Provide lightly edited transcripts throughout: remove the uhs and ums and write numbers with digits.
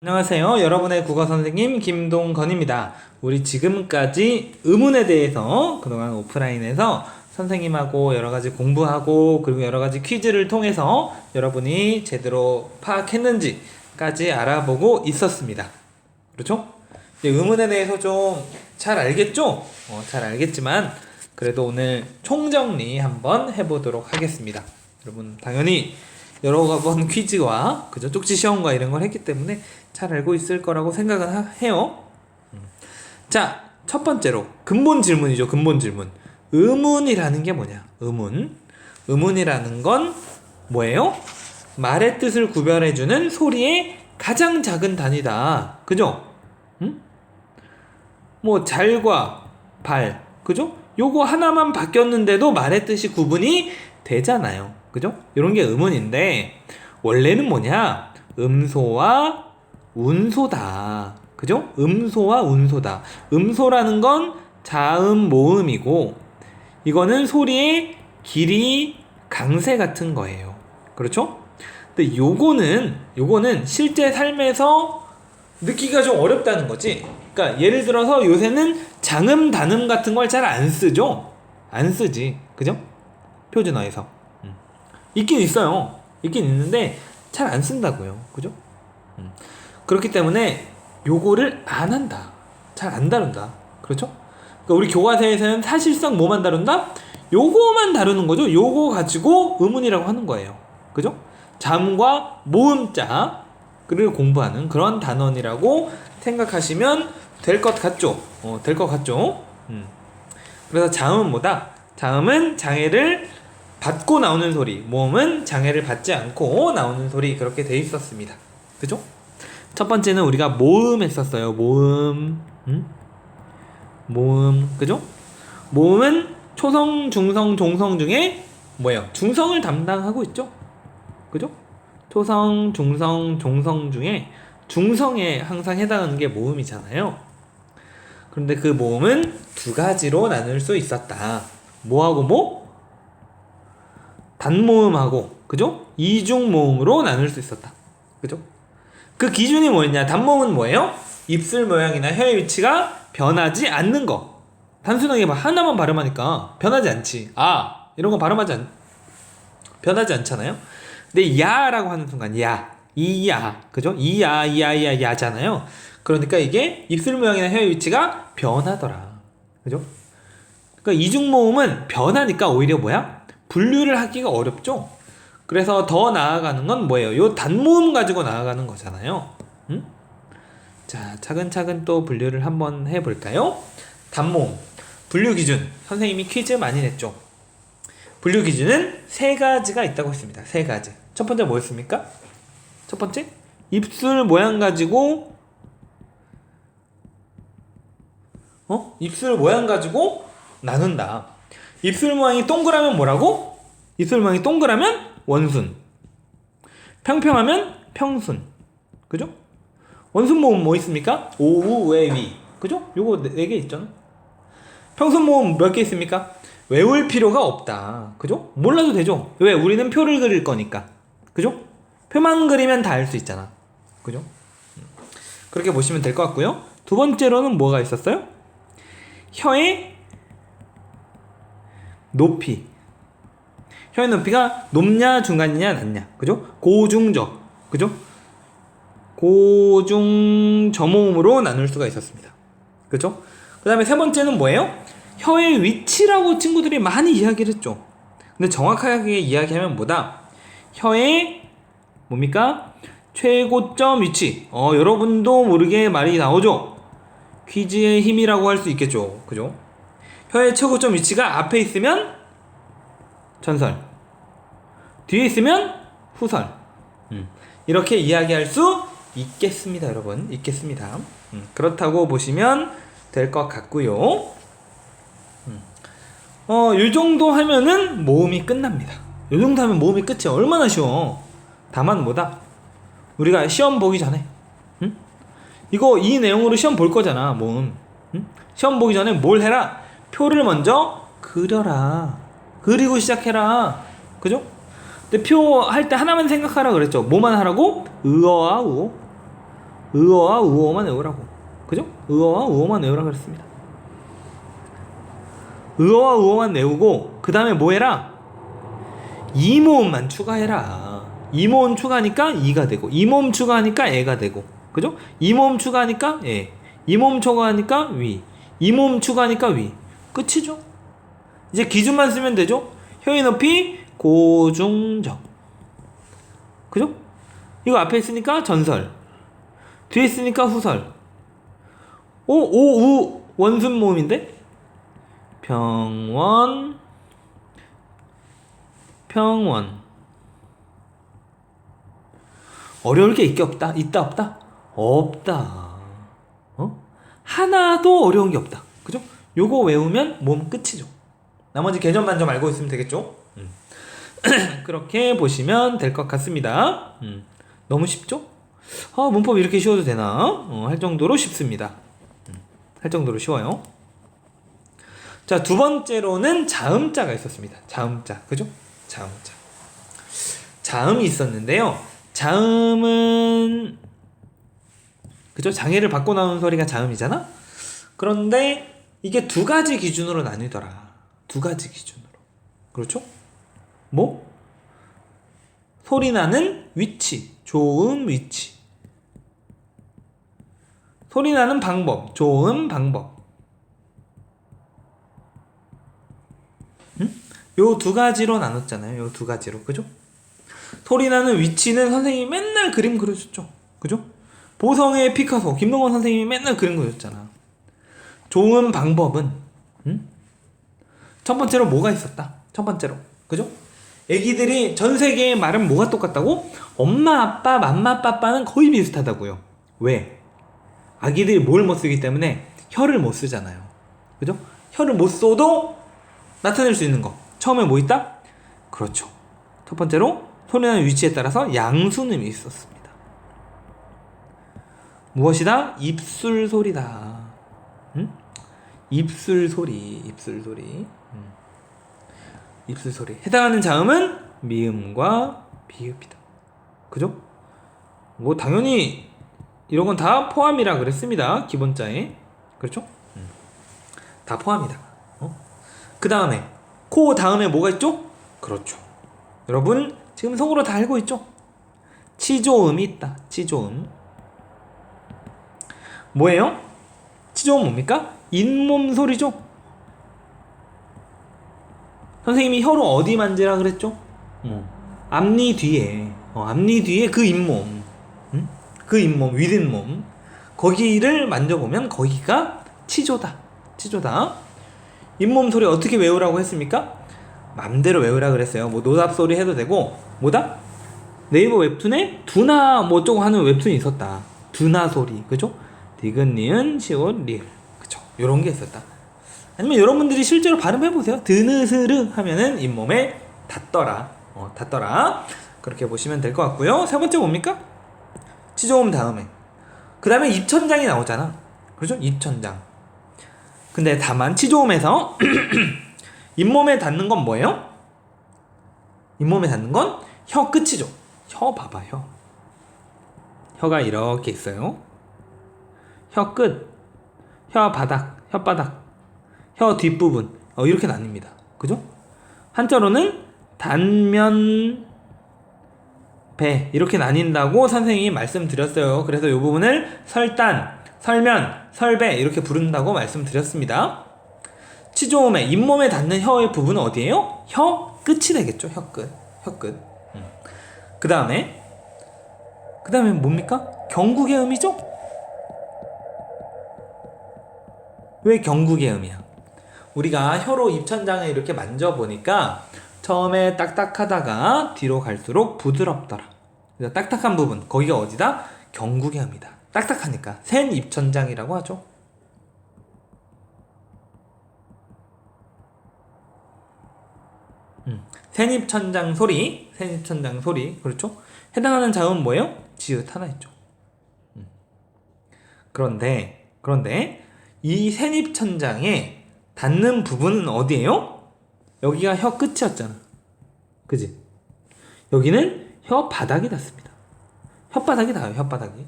안녕하세요. 여러분의 국어 선생님 김동건입니다. 우리 지금까지 의문에 대해서 그동안 오프라인에서 선생님하고 여러가지 공부하고 그리고 여러가지 퀴즈를 통해서 여러분이 제대로 파악했는지까지 알아보고 있었습니다. 그렇죠? 의문에 대해서 좀 잘 알겠죠? 잘 알겠지만 그래도 오늘 총정리 한번 해보도록 하겠습니다. 여러분 당연히 여러 번 퀴즈와 그죠? 쪽지 시험과 이런 걸 했기 때문에 잘 알고 있을 거라고 생각은 해요. 자, 첫 번째로 근본 질문이죠. 근본 질문. 의문이라는 게 뭐냐? 의문. 의문이라는 건 뭐예요? 말의 뜻을 구별해주는 소리의 가장 작은 단위다. 그죠? 뭐 잘과 발, 그죠? 요거 하나만 바뀌었는데도 말의 뜻이 구분이 되잖아요. 그죠? 이런 게 의문인데 원래는 뭐냐? 음소와 운소다. 그죠? 음소와 운소다. 음소라는 건 자음 모음이고 이거는 소리의 길이 강세 같은 거예요. 그렇죠? 근데 요거는 실제 삶에서 느끼기가 좀 어렵다는 거지. 그러니까 예를 들어서 요새는 장음 단음 같은 걸 잘 안 쓰죠. 안 쓰지. 그죠? 표준어에서. 있긴 있어요. 있긴 있는데 잘 안 쓴다고요. 그죠? 그렇기 때문에 요거를 안 한다. 잘 안 다룬다. 그렇죠? 그러니까 우리 교과서에서는 사실상 뭐만 다룬다? 요거만 다루는 거죠. 요거 가지고 의문이라고 하는 거예요. 그죠? 잠과 모음자 를 공부하는 그런 단원이라고 생각하시면 될 것 같죠? 될 것 같죠? 그래서 자음은 뭐다? 자음은 장애를 받고 나오는 소리, 모음은 장애를 받지 않고 나오는 소리, 그렇게 돼 있었습니다. 그죠? 첫 번째는 우리가 모음 했었어요. 모음. 모음. 그죠? 모음은 초성, 중성, 종성 중에 뭐예요? 중성을 담당하고 있죠? 그죠? 초성, 중성, 종성 중에 중성에 항상 해당하는 게 모음이잖아요. 그런데 그 모음은 두 가지로 나눌 수 있었다. 뭐하고 뭐? 단모음하고, 그죠? 이중모음으로 나눌 수 있었다. 그죠? 그 기준이 뭐였냐? 단모음은 뭐예요? 입술 모양이나 혀의 위치가 변하지 않는 거. 단순하게 하나만 발음하니까 변하지 않지. 아, 이런 거 변하지 않잖아요? 근데 야라고 하는 순간 이야, 그죠? 이야 야잖아요. 그러니까 이게 입술 모양이나 혀의 위치가 변하더라. 그죠? 그러니까 이중모음은 변하니까 오히려 뭐야? 분류를 하기가 어렵죠? 그래서 더 나아가는 건 뭐예요? 요 단모음 가지고 나아가는 거잖아요. 자, 차근차근 또 분류를 한번 해볼까요? 단모음. 분류 기준. 선생님이 퀴즈 많이 냈죠? 분류 기준은 세 가지가 있다고 했습니다. 세 가지. 첫 번째 뭐였습니까? 첫 번째, 입술 모양 가지고 입술 모양 가지고 나눈다. 입술 모양이 동그라면 뭐라고? 입술 모양이 동그라면 원순. 평평하면 평순. 그죠? 원순 모음 뭐 있습니까? 오우, 웨, 위. 그죠? 요거 네 개 있잖아. 평순 모음 몇 개 있습니까? 외울 필요가 없다. 그죠? 몰라도 되죠? 왜? 우리는 표를 그릴 거니까. 그죠? 표만 그리면 다 알 수 있잖아. 그죠? 그렇게 보시면 될 것 같고요. 두 번째로는 뭐가 있었어요? 혀의 높이. 혀의 높이가 높냐, 중간이냐, 낮냐. 그죠? 고중저. 그죠? 고중저모음으로 나눌 수가 있었습니다. 그죠? 그 다음에 세 번째는 뭐예요? 혀의 위치라고 친구들이 많이 이야기를 했죠. 근데 정확하게 이야기하면 뭐다? 혀의 뭡니까? 최고점 위치. 여러분도 모르게 말이 나오죠? 퀴즈의 힘이라고 할 수 있겠죠. 그죠? 혀의 최고점 위치가 앞에 있으면 전설, 뒤에 있으면 후설. 이렇게 이야기할 수 있겠습니다, 여러분. 있겠습니다. 그렇다고 보시면 될 것 같고요. 요 정도 하면은 모음이 끝납니다. 요 정도 하면 모음이 끝이야. 얼마나 쉬워. 다만 뭐다? 우리가 시험 보기 전에 이거 이 내용으로 시험 볼 거잖아. 모음. 시험 보기 전에 뭘 해라? 표를 먼저 그려라. 그리고 시작해라. 그죠? 근데 표 할 때 하나만 생각하라 그랬죠. 뭐만 하라고? 의어와 우어. 의어와 우어만 외우라고. 그죠? 의어와 우어만 외우라고 그랬습니다. 의어와 우어만 외우고 그 다음에 뭐 해라? 이모음만 추가해라. 이모음 추가하니까 이가 되고 이모음 추가하니까 애가 되고 그죠? 이모음 추가하니까 애, 이모음 추가하니까 위, 이모음 추가하니까 위. 끝이죠. 이제 기준만 쓰면 되죠. 혀의 높이 고중적. 그죠? 이거 앞에 있으니까 전설, 뒤에 있으니까 후설. 오, 우 원순 모음인데? 평원, 평원. 어려울 게 있게 없다? 있다 없다? 없다. 하나도 어려운 게 없다. 그죠? 요거 외우면 몸 끝이죠. 나머지 개념만 좀 알고 있으면 되겠죠? 그렇게 보시면 될 것 같습니다. 너무 쉽죠? 문법 이렇게 쉬워도 되나? 할 정도로 쉽습니다. 할 정도로 쉬워요. 자, 두 번째로는 자음자가 있었습니다. 자음자. 그죠? 자음자. 자음이 있었는데요. 자음은 그죠? 장애를 받고 나오는 소리가 자음이잖아? 그런데 이게 두 가지 기준으로 나뉘더라. 두 가지 기준으로. 그렇죠? 뭐? 소리 나는 위치, 조음 위치. 소리 나는 방법, 조음 방법. 요 두 가지로 나눴잖아요. 요 두 가지로. 그죠? 소리 나는 위치는 선생님이 맨날 그림 그려줬죠. 그죠? 보성의 피카소, 김동원 선생님이 맨날 그림 그려줬잖아. 조음 방법은, 첫 번째로 뭐가 있었다? 첫 번째로. 그죠? 애기들이 전 세계의 말은 뭐가 똑같다고? 엄마, 아빠, 맘마, 빠빠는 거의 비슷하다고요. 왜? 아기들이 뭘 못 쓰기 때문에 혀를 못 쓰잖아요. 그죠? 혀를 못 써도 나타낼 수 있는 거. 처음에 뭐 있다? 그렇죠. 첫 번째로 소리 나는 위치에 따라서 양수음이 있었습니다. 무엇이다? 입술 소리다. 입술 소리, 입술 소리. 입술 소리. 해당하는 자음은 미음과 비읍이다. 그죠? 뭐 당연히 이런 건 다 포함이라 그랬습니다. 기본자에. 그렇죠? 다 포함이다. 그 다음에 코 다음에 뭐가 있죠? 그렇죠. 여러분 지금 속으로 다 알고 있죠? 치조음이 있다. 치조음. 뭐예요? 치조음 뭡니까? 잇몸 소리죠? 선생님이 혀로 어디 만지라 그랬죠? 앞니 뒤에. 앞니 뒤에 그 잇몸. 그 잇몸, 윗잇몸. 거기를 만져보면 거기가 치조다. 치조다. 잇몸 소리 어떻게 외우라고 했습니까? 맘대로 외우라 그랬어요. 뭐 노답 소리 해도 되고, 뭐다? 네이버 웹툰에 두나 뭐 어쩌고 하는 웹툰이 있었다. 두나 소리. 그죠? 디귿, 니은, 시옷, 리을. 그죠? 요런 게 있었다. 아니면 여러분들이 실제로 발음해보세요. 드느스르 하면은 잇몸에 닿더라. 닿더라. 그렇게 보시면 될 것 같고요. 세 번째 뭡니까? 치조음 다음에. 그 다음에 입천장이 나오잖아. 그렇죠? 입천장. 근데 다만 치조음에서 잇몸에 닿는 건 뭐예요? 잇몸에 닿는 건 혀 끝이죠. 혀 봐봐, 혀. 혀가 이렇게 있어요. 혀 끝, 혀 바닥, 혓바닥, 혀 뒷부분. 이렇게 나뉩니다. 그죠? 한자로는 단면, 배 이렇게 나뉜다고 선생님이 말씀드렸어요. 그래서 이 부분을 설단, 설면, 설배 이렇게 부른다고 말씀드렸습니다. 치조음에 잇몸에 닿는 혀의 부분은 어디예요? 혀 끝이 되겠죠. 혀 끝. 혀 끝. 그 다음에 뭡니까? 경국의 음이죠? 왜 경국의 음이야? 우리가 혀로 입천장을 이렇게 만져보니까 처음에 딱딱하다가 뒤로 갈수록 부드럽더라. 그래서 딱딱한 부분, 거기가 어디다? 경국의 음이다. 딱딱하니까 센 입천장이라고 하죠. 센입천장 소리, 센입천장 소리, 그렇죠? 해당하는 자음은 뭐예요? 지읒 하나 있죠. 그런데 이 센입천장에 닿는 부분은 어디예요? 여기가 혀 끝이었잖아. 그지? 여기는 혀 바닥이 닿습니다. 혓바닥이 닿아요, 혓바닥이.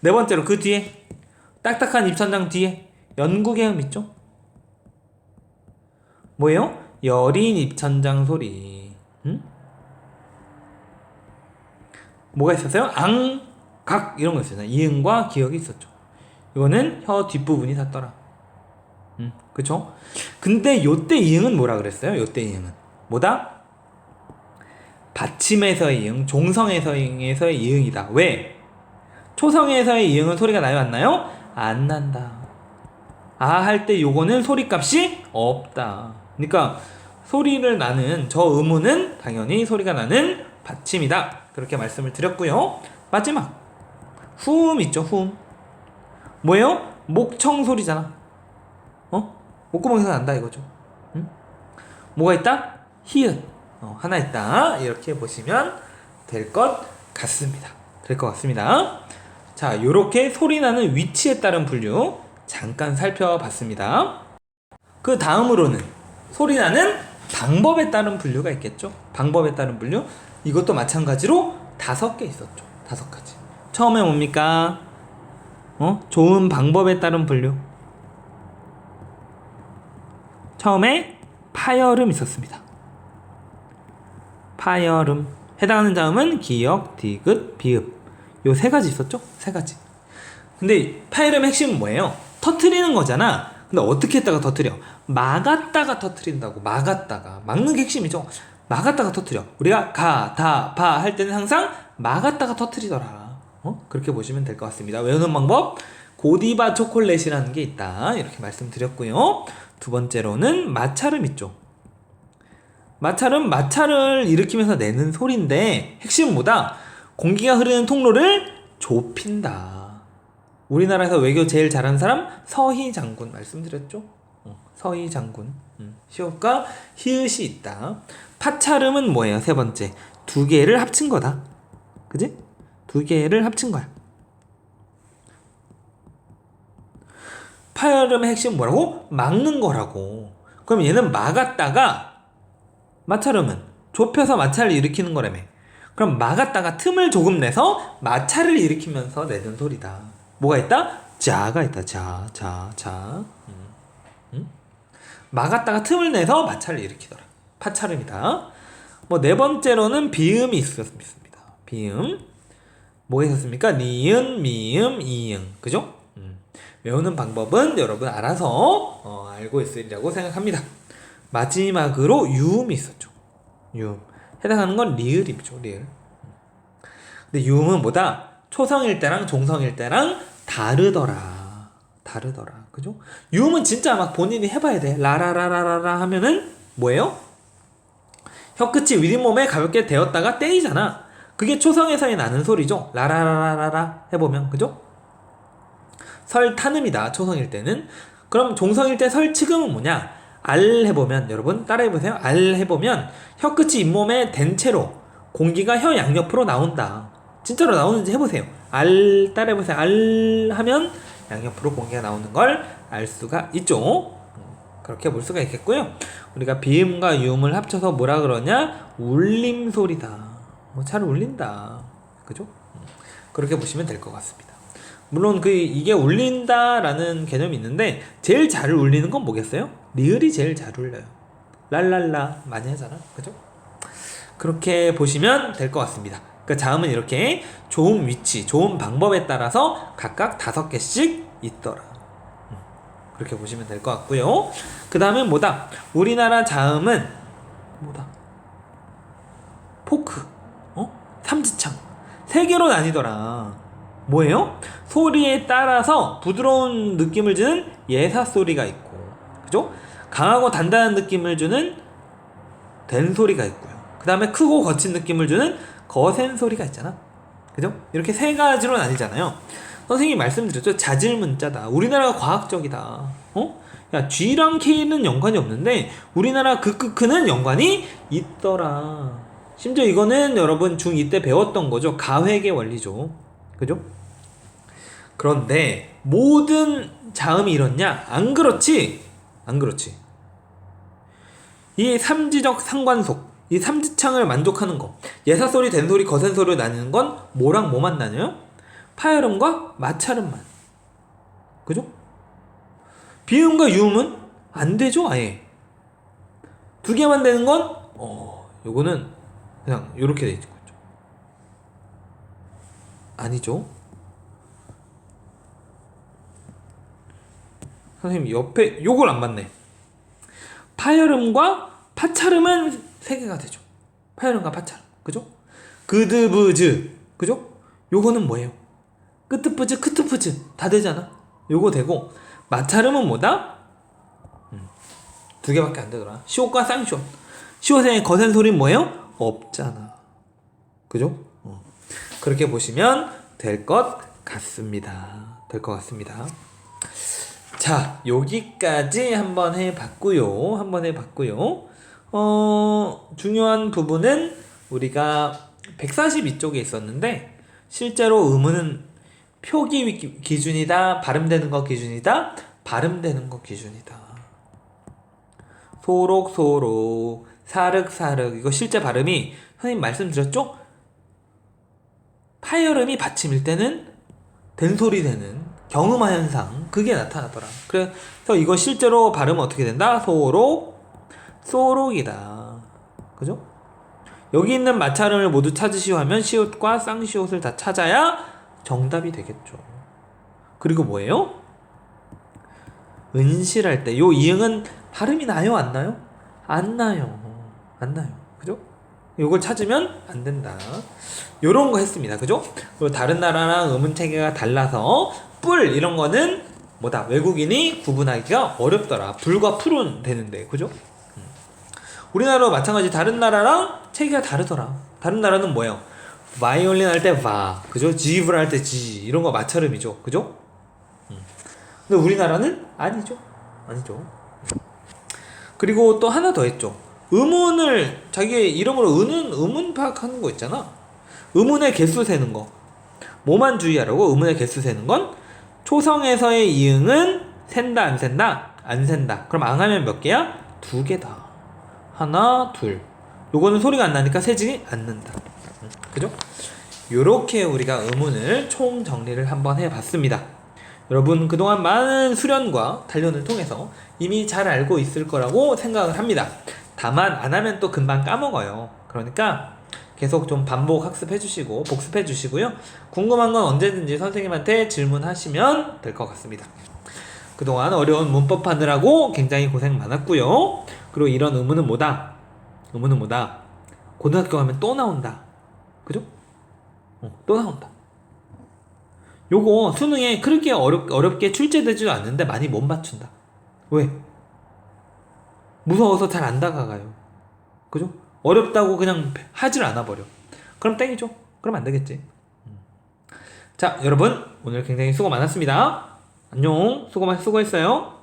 네 번째로 그 뒤에 딱딱한 입천장 뒤에 연구개음 있죠? 뭐예요? 여린 입천장 소리. 응? 뭐가 있었어요? 앙, 각 이런 거 있었잖아. 이응과 기역이 있었죠. 이거는 혀 뒷부분이 닿더라. 그쵸? 근데 요때 이응은 뭐라 그랬어요? 요때 이응은 뭐다? 받침에서의 이응, 종성에서의 이응이다. 왜? 초성에서의 이응은 소리가 나요, 안 나요? 안 난다. 아 할 때 요거는 소리값이 없다. 그러니까 소리를 나는 저 음운은 당연히 소리가 나는 받침이다. 그렇게 말씀을 드렸고요. 마지막 후음 있죠, 후음. 뭐예요? 목청 소리잖아. 목구멍에서 난다 이거죠. 응? 뭐가 있다? 히읗. 하나 있다. 이렇게 보시면 될 것 같습니다. 자, 요렇게 소리 나는 위치에 따른 분류 잠깐 살펴봤습니다. 그 다음으로는 소리 나는 방법에 따른 분류가 있겠죠. 방법에 따른 분류. 이것도 마찬가지로 5개 있었죠. 5가지. 처음에 뭡니까? 좋은 방법에 따른 분류. 처음에 파열음 있었습니다. 파열음. 해당하는 자음은 기역, 디귿, 비읍. 요 3가지 있었죠? 3가지. 근데 파열음의 핵심은 뭐예요? 터트리는 거잖아. 근데 어떻게 했다가 터트려? 막았다가 터트린다고. 막는 게 핵심이죠. 막았다가 터트려. 우리가 가, 다, 바 할 때는 항상 막았다가 터트리더라. 그렇게 보시면 될 것 같습니다. 외우는 방법. 고디바 초콜릿이라는 게 있다. 이렇게 말씀드렸고요. 두 번째로는 마찰음 있죠. 마찰을 일으키면서 내는 소리인데 핵심은 뭐다? 공기가 흐르는 통로를 좁힌다. 우리나라에서 외교 제일 잘하는 사람 서희 장군 말씀드렸죠? 서희 장군. 시옷과 히읗이 있다. 파찰음은 뭐예요? 세 번째. 2개를 합친 거다. 그지? 2개를 합친 거야. 파열음의 핵심은 뭐라고? 막는 거라고. 그럼 얘는 막았다가 마찰음은 좁혀서 마찰을 일으키는 거라며. 그럼 막았다가 틈을 조금 내서 마찰을 일으키면서 내는 소리다. 뭐가 있다? 자가 있다. 자. 막았다가 틈을 내서 마찰을 일으키더라. 파찰음이다. 네 번째로는 비음이 있었습니다. 비음. 뭐가 있었습니까? 니은, 미음, 이응. 그죠? 외우는 방법은 여러분 알아서 알고 있으리라고 생각합니다. 마지막으로 유음이 있었죠. 유음. 해당하는 건 리을이죠. 리을. 근데 유음은 뭐다? 초성일 때랑 종성일 때랑 다르더라. 그죠? 유음은 진짜 막 본인이 해봐야 돼. 라라라라라 하면은 뭐예요? 혀끝이 윗몸에 가볍게 대었다가 떼이잖아. 그게 초성에서의 나는 소리죠. 라라라라라 해보면. 그죠? 설탄음이다. 초성일 때는. 그럼 종성일 때 설치금은 뭐냐? 알 해보면, 여러분 따라해보세요. 알 해보면 혀끝이 잇몸에 댄 채로 공기가 혀 양옆으로 나온다. 진짜로 나오는지 해보세요. 알 따라해보세요. 알 하면 양옆으로 공기가 나오는 걸 알 수가 있죠. 그렇게 볼 수가 있겠고요. 우리가 비음과 유음을 합쳐서 뭐라 그러냐? 울림 소리다. 잘 울린다. 그죠? 그렇게 보시면 될 것 같습니다. 물론 이게 울린다라는 개념이 있는데 제일 잘 울리는 건 뭐겠어요? 리을이 제일 잘 울려요. 랄랄라 많이 하잖아. 그죠? 그렇게 보시면 될 것 같습니다. 그러니까 자음은 이렇게 좋은 위치, 좋은 방법에 따라서 각각 5개씩 있더라. 그렇게 보시면 될 것 같고요. 그 다음에 뭐다? 우리나라 자음은 뭐다? 포크, 삼지창 3개로 나뉘더라. 뭐예요? 소리에 따라서 부드러운 느낌을 주는 예사 소리가 있고, 그죠? 강하고 단단한 느낌을 주는 된 소리가 있고요. 그 다음에 크고 거친 느낌을 주는 거센 소리가 있잖아. 그죠? 이렇게 3가지로 나뉘잖아요. 선생님이 말씀드렸죠. 자질문자다. 우리나라가 과학적이다. 야, G랑 K는 연관이 없는데 우리나라 크는 연관이 있더라. 심지어 이거는 여러분 중2 때 배웠던 거죠. 가획의 원리죠. 그죠? 그런데 모든 자음이 이렇냐? 안 그렇지. 이 삼지적 상관속, 이 삼지창을 만족하는 거, 예사소리, 된소리, 거센소리로 나뉘는 건 뭐랑 뭐만 나뉘어요? 파열음과 마찰음만. 그죠? 비음과 유음은 안 되죠, 아예. 두 개만 되는 건, 요거는 그냥 요렇게 돼 있죠. 아니죠. 선생님, 옆에 요걸 안 맞네. 파열음과 파찰음은 세 개가 되죠. 파열음과 파찰음. 그죠? 그드브즈. 그죠? 요거는 뭐예요? 끄트프즈, 크트프즈. 다 되잖아. 요거 되고, 마찰음은 뭐다? 두 개밖에 안 되더라. 시옷과 쌍시옷. 시옷의 거센 소리는 뭐예요? 없잖아. 그죠? 그렇게 보시면 될 것 같습니다. 될 것 같습니다. 자, 여기까지 한번 해봤고요. 중요한 부분은 우리가 142쪽에 있었는데, 실제로 의문은 표기 기준이다, 발음되는 거 기준이다, 발음되는 거 기준이다. 소록, 소록, 사륵, 사륵. 이거 실제 발음이 선생님 말씀드렸죠? 파열음이 받침일 때는 된소리 되는 경음화 현상, 그게 나타나더라. 그래서 이거 실제로 발음은 어떻게 된다? 소록, 소록이다. 그죠? 여기 있는 마찰음을 모두 찾으시오 하면 시옷과 쌍시옷을 다 찾아야 정답이 되겠죠. 그리고 뭐예요? 은실할 때 요 이응은 발음이 나요, 안 나요? 안 나요. 그죠? 요걸 찾으면 안 된다. 요런 거 했습니다. 그죠? 그리고 다른 나라랑 음은 체계가 달라서 뿔 이런 거는 뭐다? 외국인이 구분하기가 어렵더라. 불과 풀은 되는데. 그죠? 우리나라도 마찬가지 다른 나라랑 체계가 다르더라. 다른 나라는 뭐예요? 바이올린 할 때 바, 그죠? 지브를 할 때 지, 이런 거 마찰음이죠. 그죠? 근데 우리나라는 아니죠. 그리고 또 하나 더 했죠. 음운을 자기 이름으로 음운 파악하는 거 있잖아. 음운의 개수 세는 거. 뭐만 주의하라고? 음운의 개수 세는 건 초성에서의 이응은 센다, 안 센다? 안 센다. 그럼 앙하면 몇 개야? 2개다. 하나, 둘. 요거는 소리가 안 나니까 세지 않는다. 그죠? 요렇게 우리가 음운을 총 정리를 한번 해봤습니다. 여러분 그동안 많은 수련과 단련을 통해서 이미 잘 알고 있을 거라고 생각을 합니다. 다만 안 하면 또 금방 까먹어요. 그러니까 계속 좀 반복 학습해 주시고 복습해 주시고요. 궁금한 건 언제든지 선생님한테 질문하시면 될 것 같습니다. 그동안 어려운 문법 하느라고 굉장히 고생 많았고요. 그리고 이런 의문은 뭐다? 고등학교 가면 또 나온다. 그죠? 또 나온다. 요거 수능에 그렇게 어렵게 출제되지도 않는데 많이 못 맞춘다. 왜? 무서워서 잘 안 다가가요. 그죠? 어렵다고 그냥 하질 않아 버려. 그럼 땡이죠. 그럼 안 되겠지. 자, 여러분 오늘 굉장히 수고 많았습니다. 안녕. 수고했어요.